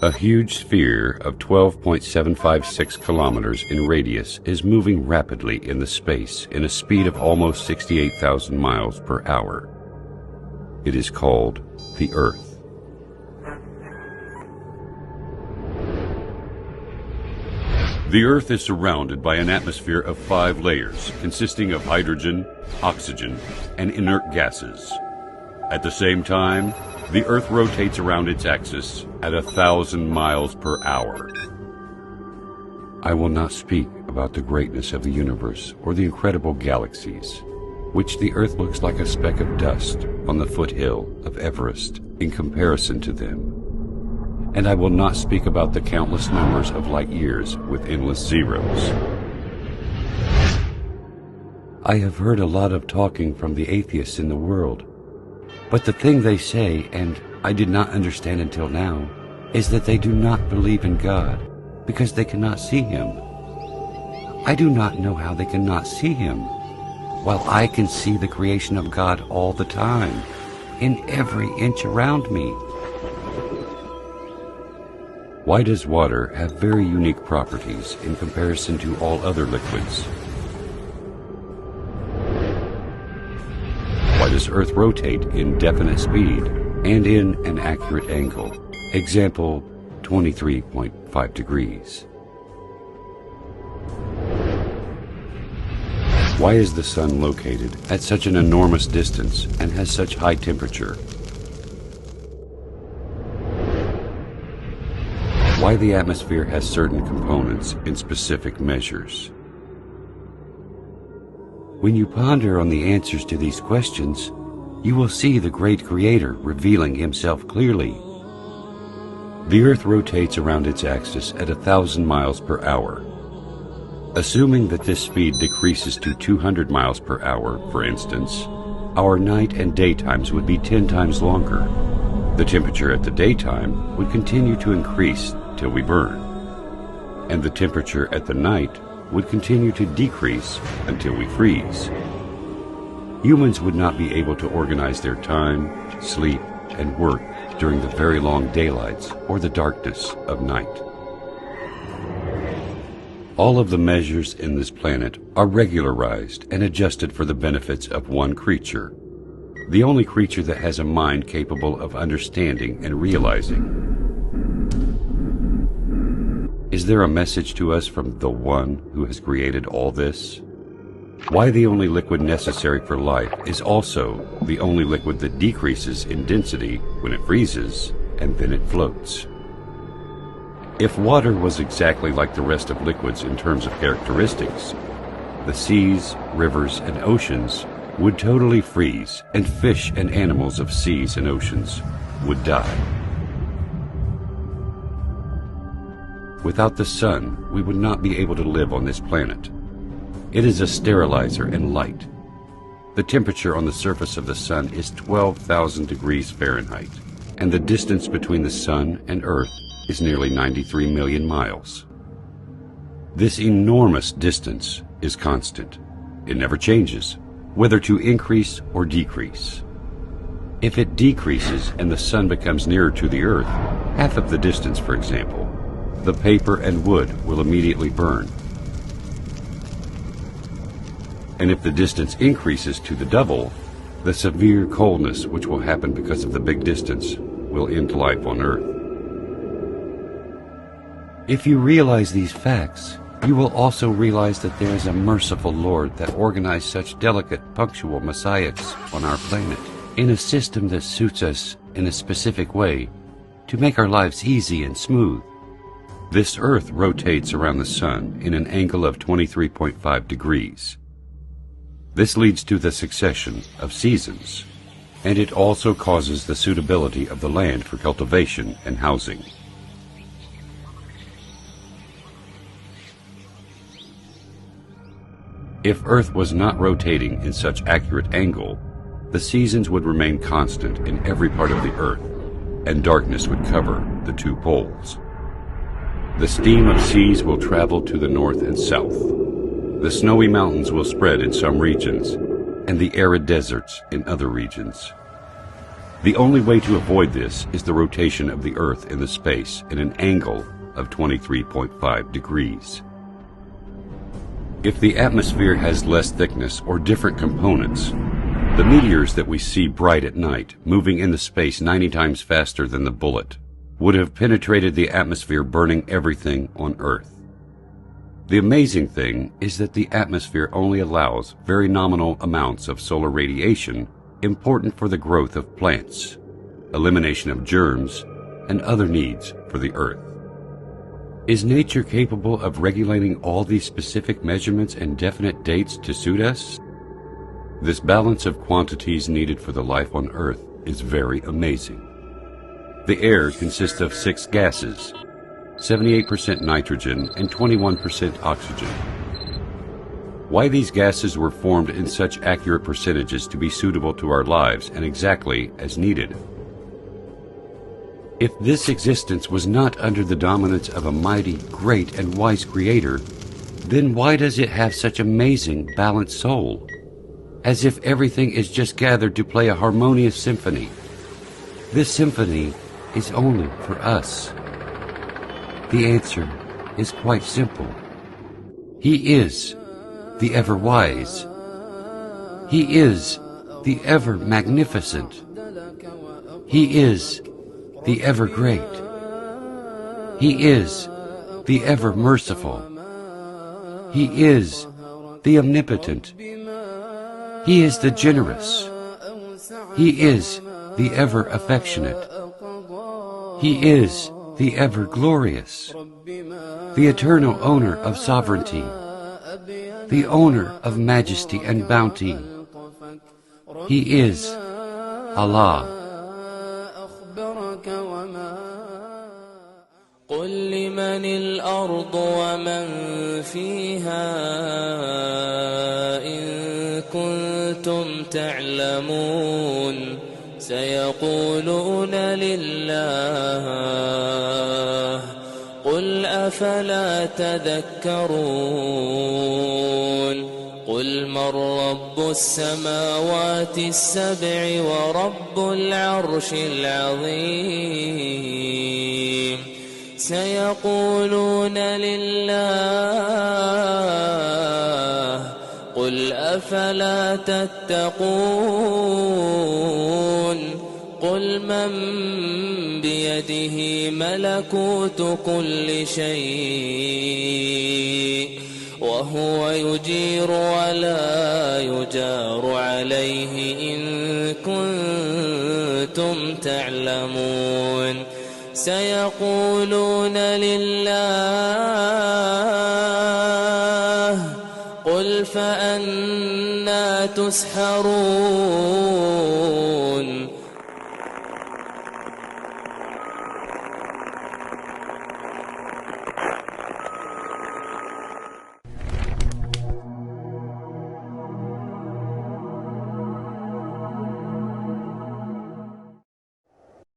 A huge sphere of 12.756 kilometers in radius is moving rapidly in the space in a speed of almost 68,000 miles per hour. It is called the Earth. The Earth is surrounded by an atmosphere of 5 layers, consisting of hydrogen, oxygen, and inert gases. At the same time, the Earth rotates around its axis at 1,000 miles per hour. I will not speak about the greatness of the universe or the incredible galaxies, which the Earth looks like a speck of dust on the foothill of Everest in comparison to them. And I will not speak about the countless numbers of light years with endless zeros. I have heard a lot of talking from the atheists in the world, but the thing they say, and I did not understand until now, is that they do not believe in God because they cannot see Him. I do not know how they cannot see Him, while I can see the creation of God all the time, in every inch around me. Why does water have very unique properties in comparison to all other liquids? Why does Earth rotate in definite speed and in an accurate angle? Example, 23.5 degrees. Why is the Sun located at such an enormous distance and has such high temperature? Why the atmosphere has certain components in specific measures? When you ponder on the answers to these questions, you will see the great Creator revealing Himself clearly. The Earth rotates around its axis at 1,000 miles per hour. Assuming that this speed decreases to 200 miles per hour, for instance, our night and daytimes would be 10 times longer. The temperature at the daytime would continue to increase till we burn, and the temperature at the night would continue to decrease until we freeze. Humans would not be able to organize their time, sleep, and work during the very long daylights or the darkness of night. All of the measures in this planet are regularized and adjusted for the benefits of one creature, the only creature that has a mind capable of understanding and realizing. Is there a message to us from the One who has created all this? Why the only liquid necessary for life is also the only liquid that decreases in density when it freezes and then it floats. If water was exactly like the rest of liquids in terms of characteristics, the seas, rivers, and oceans would totally freeze, and fish and animals of seas and oceans would die. Without the Sun, we would not be able to live on this planet. It is a sterilizer and light. The temperature on the surface of the Sun is 12,000 degrees Fahrenheit, and the distance between the Sun and Earth is nearly 93 million miles. This enormous distance is constant. It never changes, whether to increase or decrease. If it decreases and the Sun becomes nearer to the Earth, half of the distance, for example, the paper and wood will immediately burn. And if the distance increases to the double, the severe coldness which will happen because of the big distance will end life on Earth. If you realize these facts, you will also realize that there is a merciful Lord that organized such delicate, punctual messiahs on our planet in a system that suits us in a specific way to make our lives easy and smooth. This Earth rotates around the Sun in an angle of 23.5 degrees. This leads to the succession of seasons, and it also causes the suitability of the land for cultivation and housing. If Earth was not rotating in such accurate angle, the seasons would remain constant in every part of the Earth, and darkness would cover the 2 poles. The steam of seas will travel to the north and south. The snowy mountains will spread in some regions, and the arid deserts in other regions. The only way to avoid this is the rotation of the Earth in the space at an angle of 23.5 degrees. If the atmosphere has less thickness or different components, the meteors that we see bright at night, moving in the space 90 times faster than the bullet, would have penetrated the atmosphere, burning everything on Earth. The amazing thing is that the atmosphere only allows very nominal amounts of solar radiation important for the growth of plants, elimination of germs, and other needs for the Earth. Is nature capable of regulating all these specific measurements and definite dates to suit us? This balance of quantities needed for the life on Earth is very amazing. The air consists of 6 gases, 78% nitrogen and 21% oxygen. Why these gases were formed in such accurate percentages to be suitable to our lives and exactly as needed? If this existence was not under the dominance of a mighty, great, and wise Creator, then why does it have such amazing, balanced soul? As if everything is just gathered to play a harmonious symphony. This symphony is only for us. The answer is quite simple. He is the ever-wise. He is the ever-magnificent. He is the ever-great. He is the ever-merciful. He is the omnipotent. He is the generous. He is the ever-affectionate. He is the ever-glorious, the eternal owner of sovereignty, the owner of majesty and bounty. He is Allah. قل لمن الأرض ومن فيها إن كنتم تعلمون سيقولون لله قل أفلا تذكرون قل من رب السماوات السبع ورب العرش العظيم سيقولون لله قل أفلا تتقون قل من بيده ملكوت كل شيء وهو يجير ولا يجار عليه إن كنتم تعلمون سيقولون لله قل فأنى تسحرون